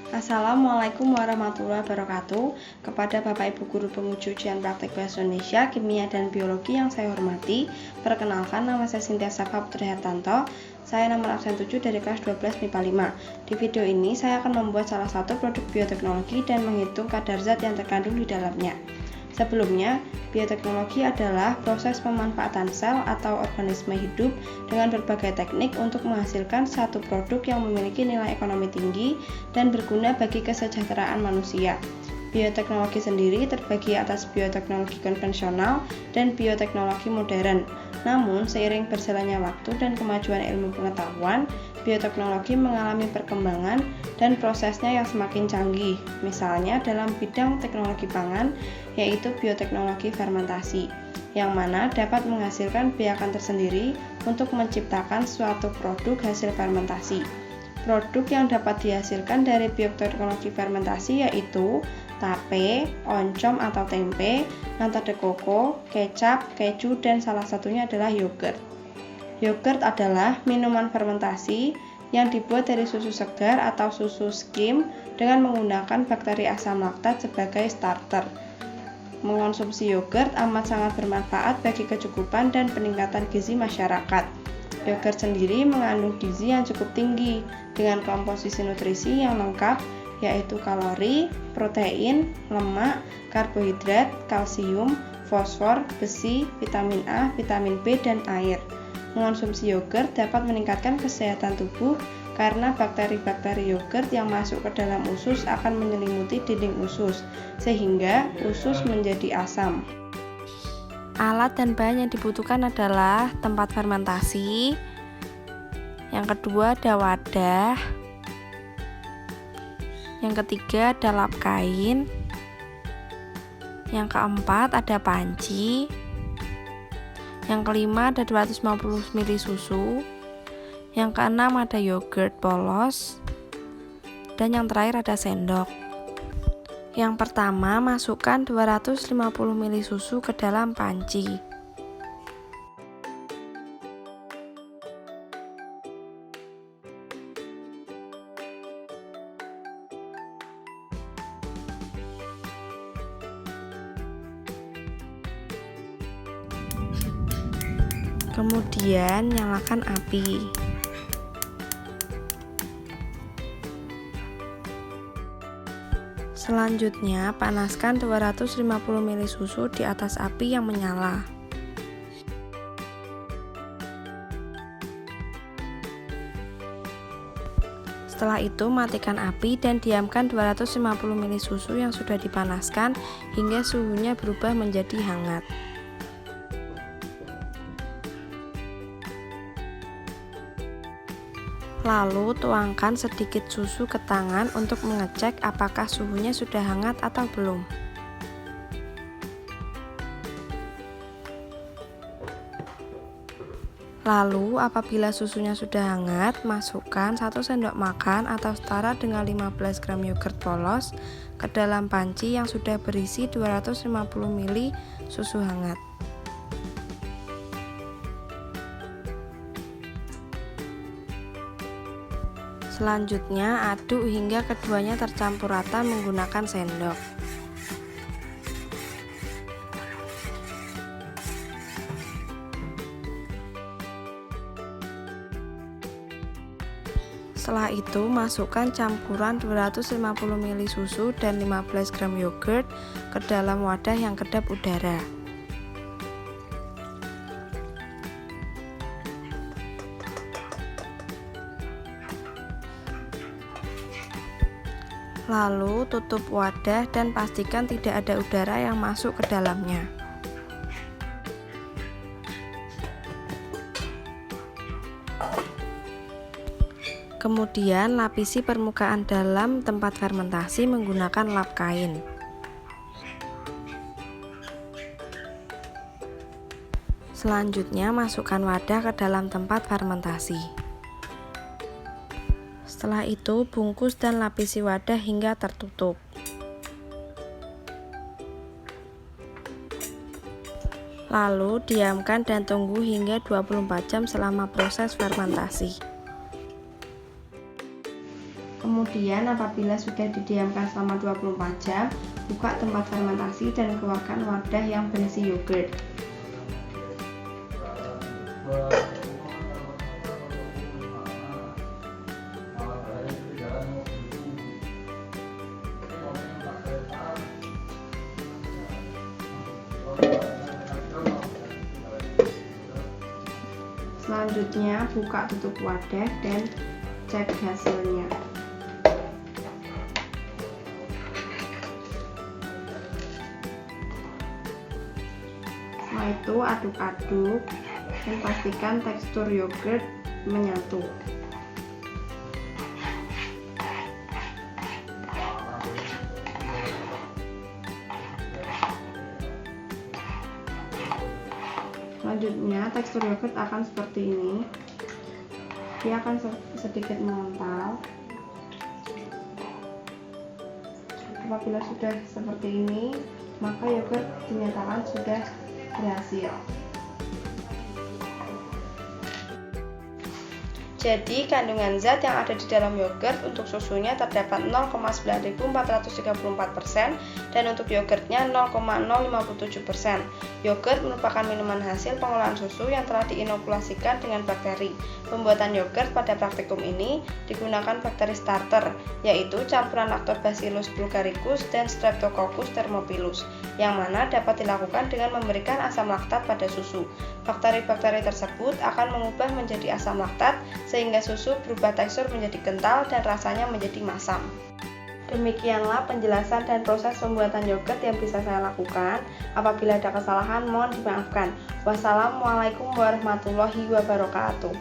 Assalamualaikum warahmatullahi wabarakatuh. Kepada Bapak Ibu Guru Penguji Ujian Praktek Bahasa Indonesia, Kimia dan Biologi yang saya hormati, perkenalkan nama saya Cynthia Safa Putri Hartanto. Saya nomor absen 7 dari kelas 12 MIPA 5. Di video ini saya akan membuat salah satu produk bioteknologi dan menghitung kadar zat yang terkandung di dalamnya. Sebelumnya, bioteknologi adalah proses pemanfaatan sel atau organisme hidup dengan berbagai teknik untuk menghasilkan satu produk yang memiliki nilai ekonomi tinggi dan berguna bagi kesejahteraan manusia. Bioteknologi sendiri terbagi atas bioteknologi konvensional dan bioteknologi modern. Namun, seiring berjalannya waktu dan kemajuan ilmu pengetahuan, bioteknologi mengalami perkembangan dan prosesnya yang semakin canggih. Misalnya dalam bidang teknologi pangan, yaitu bioteknologi fermentasi, yang mana dapat menghasilkan biakan tersendiri untuk menciptakan suatu produk hasil fermentasi. Produk yang dapat dihasilkan dari bioteknologi fermentasi yaitu tape, oncom atau tempe, nata de coco, kecap, keju, dan salah satunya adalah yogurt. Yogurt adalah minuman fermentasi yang dibuat dari susu segar atau susu skim dengan menggunakan bakteri asam laktat sebagai starter. Mengonsumsi yogurt amat sangat bermanfaat bagi kecukupan dan peningkatan gizi masyarakat. Yogurt sendiri mengandung gizi yang cukup tinggi dengan komposisi nutrisi yang lengkap, yaitu kalori, protein, lemak, karbohidrat, kalsium, fosfor, besi, vitamin A, vitamin B, dan air. Mengonsumsi yogurt dapat meningkatkan kesehatan tubuh karena bakteri-bakteri yogurt yang masuk ke dalam usus akan menyelimuti dinding usus, sehingga usus menjadi asam. Alat dan bahan yang dibutuhkan adalah tempat fermentasi, yang kedua ada wadah, yang ketiga ada lap kain, yang keempat ada panci, yang kelima ada 250 ml susu, yang keenam ada yogurt polos, dan yang terakhir ada sendok. Yang pertama, masukkan 250 ml susu ke dalam panci. Kemudian nyalakan api. Selanjutnya, panaskan 250 ml susu di atas api yang menyala. Setelah itu, matikan api dan diamkan 250 ml susu yang sudah dipanaskan hingga suhunya berubah menjadi hangat. Lalu tuangkan sedikit susu ke tangan untuk mengecek apakah suhunya sudah hangat atau belum. Lalu apabila susunya sudah hangat, masukkan 1 sendok makan atau setara dengan 15 gram yogurt polos ke dalam panci yang sudah berisi 250 ml susu hangat. Selanjutnya, aduk hingga keduanya tercampur rata menggunakan sendok. Setelah itu, masukkan campuran 250 ml susu dan 15 gram yogurt ke dalam wadah yang kedap udara. Lalu tutup wadah dan pastikan tidak ada udara yang masuk ke dalamnya. Kemudian lapisi permukaan dalam tempat fermentasi menggunakan lap kain. Selanjutnya masukkan wadah ke dalam tempat fermentasi. Setelah itu, bungkus dan lapisi wadah hingga tertutup. Lalu, diamkan dan tunggu hingga 24 jam selama proses fermentasi. Kemudian apabila sudah didiamkan selama 24 jam, buka tempat fermentasi dan keluarkan wadah yang berisi yogurt. Selanjutnya buka tutup wadah dan cek hasilnya. Setelah itu aduk-aduk dan pastikan tekstur yogurt menyatu. Selanjutnya tekstur yogurt akan seperti ini. Dia akan sedikit mengental. Apabila sudah seperti ini, maka yogurt dinyatakan sudah berhasil. Jadi kandungan zat yang ada di dalam yogurt untuk susunya terdapat 0,9434% dan untuk yogurtnya 0,057%. Yogurt merupakan minuman hasil pengolahan susu yang telah diinokulasikan dengan bakteri. Pembuatan yogurt pada praktikum ini digunakan bakteri starter, yaitu campuran Lactobacillus bulgaricus dan Streptococcus thermophilus, yang mana dapat dilakukan dengan memberikan asam laktat pada susu. Bakteri-bakteri tersebut akan mengubah menjadi asam laktat sehingga susu berubah tekstur menjadi kental dan rasanya menjadi masam. Demikianlah penjelasan dan proses pembuatan yogurt yang bisa saya lakukan. Apabila ada kesalahan, mohon dimaafkan. Wassalamualaikum warahmatullahi wabarakatuh.